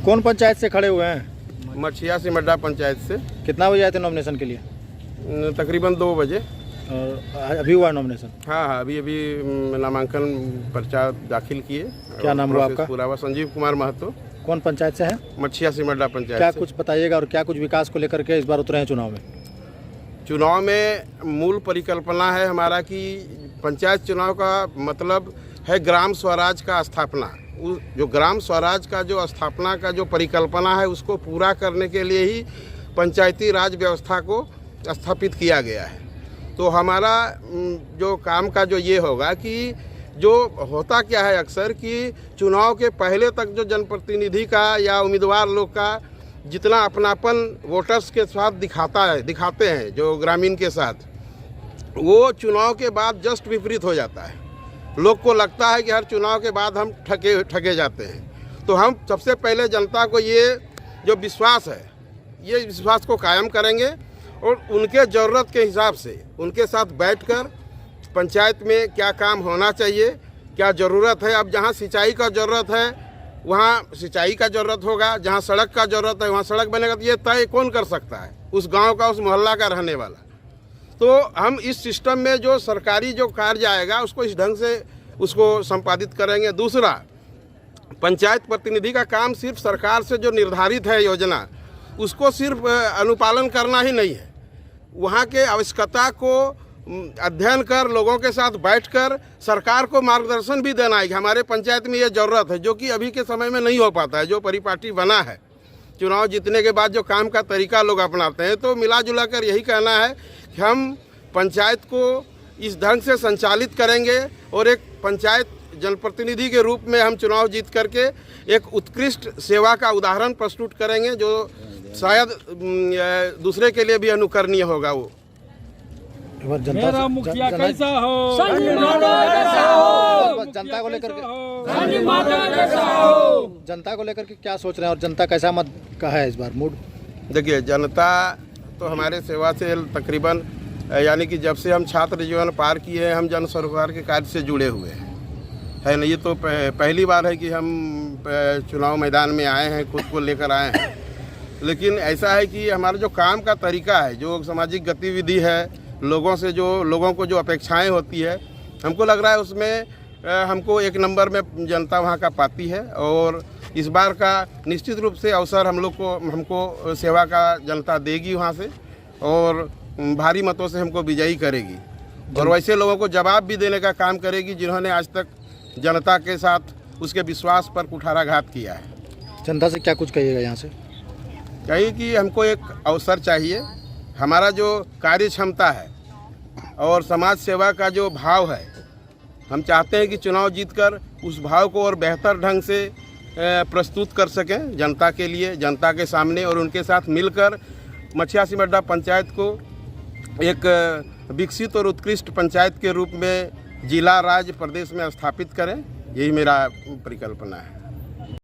कौन पंचायत से खड़े हुए हैं? मछिया सिमड्डा पंचायत से। कितना बजे आए थे नॉमिनेशन के लिए? तकरीबन 2 बजे। और अभी हुआ नॉमिनेशन? हाँ, अभी नामांकन पर्चा दाखिल किए। क्या नाम हुआ आपका? पूरा हुआ संजीव कुमार महतो। कौन पंचायत से है? मछिया सिमड्डा पंचायत। क्या कुछ बताइएगा और क्या कुछ विकास को लेकर के इस बार उतरे हैं चुनाव में? चुनाव में मूल परिकल्पना है हमारा कि पंचायत चुनाव का मतलब है ग्राम स्वराज का स्थापना। जो ग्राम स्वराज का जो स्थापना का जो परिकल्पना है उसको पूरा करने के लिए ही पंचायती राज व्यवस्था को स्थापित किया गया है। तो हमारा जो काम का जो ये होगा कि जो होता क्या है अक्सर कि चुनाव के पहले तक जो जनप्रतिनिधि का या उम्मीदवार लोग का जितना अपनापन वोटर्स के साथ दिखाते हैं जो ग्रामीण के साथ, वो चुनाव के बाद जस्ट विपरीत हो जाता है। लोग को लगता है कि हर चुनाव के बाद हम ठगे जाते हैं। तो हम सबसे पहले जनता को ये जो विश्वास है, ये विश्वास को कायम करेंगे और उनके ज़रूरत के हिसाब से उनके साथ बैठकर पंचायत में क्या काम होना चाहिए, क्या ज़रूरत है। अब जहाँ सिंचाई का ज़रूरत है वहाँ सिंचाई का ज़रूरत होगा, जहाँ सड़क का ज़रूरत है वहाँ सड़क बनेगा। तो ये तय कौन कर सकता है? उस गांव का, उस मोहल्ला का रहने वाला। तो हम इस सिस्टम में जो सरकारी जो कार्य आएगा उसको इस ढंग से उसको संपादित करेंगे। दूसरा, पंचायत प्रतिनिधि का काम सिर्फ सरकार से जो निर्धारित है योजना उसको सिर्फ अनुपालन करना ही नहीं है, वहाँ के आवश्यकता को अध्ययन कर लोगों के साथ बैठकर सरकार को मार्गदर्शन भी देना है कि हमारे पंचायत में ये ज़रूरत है, जो कि अभी के समय में नहीं हो पाता है। जो परिपाटी बना है चुनाव जीतने के बाद जो काम का तरीका लोग अपनाते हैं, तो मिला जुला कर यही कहना है कि हम पंचायत को इस ढंग से संचालित करेंगे और एक पंचायत जनप्रतिनिधि के रूप में हम चुनाव जीत करके एक उत्कृष्ट सेवा का उदाहरण प्रस्तुत करेंगे जो शायद दूसरे के लिए भी अनुकरणीय होगा। वो मेरा मुखिया कैसा हो, जनता को लेकर जनता को लेकर के क्या सोच रहे हैं और जनता कैसा मत का है इस बार मूड? देखिए, जनता तो हमारे सेवा से तकरीबन यानी कि जब से हम छात्र जीवन पार किए हैं हम जन सरोकार के कार्य से जुड़े हुए हैं, है ना। ये तो पहली बार है कि हम चुनाव मैदान में आए हैं, खुद को लेकर आए हैं। लेकिन ऐसा है कि हमारा जो काम का तरीका है, जो सामाजिक गतिविधि है, लोगों को जो अपेक्षाएं होती है, हमको लग रहा है उसमें हमको 1 नंबर में जनता वहाँ का पाती है। और इस बार का निश्चित रूप से अवसर हमको सेवा का जनता देगी वहाँ से और भारी मतों से हमको विजयी करेगी और वैसे लोगों को जवाब भी देने का काम करेगी जिन्होंने आज तक जनता के साथ उसके विश्वास पर कुठाराघात किया है। जनता से क्या कुछ कहिएगा यहाँ से? कहिए कि हमको एक अवसर चाहिए, हमारा जो कार्य क्षमता है और समाज सेवा का जो भाव है, हम चाहते हैं कि चुनाव जीतकर उस भाव को और बेहतर ढंग से प्रस्तुत कर सकें जनता के लिए, जनता के सामने, और उनके साथ मिलकर मछिया सिमड्डा पंचायत को एक विकसित और उत्कृष्ट पंचायत के रूप में जिला, राज्य, प्रदेश में स्थापित करें। यही मेरा परिकल्पना है।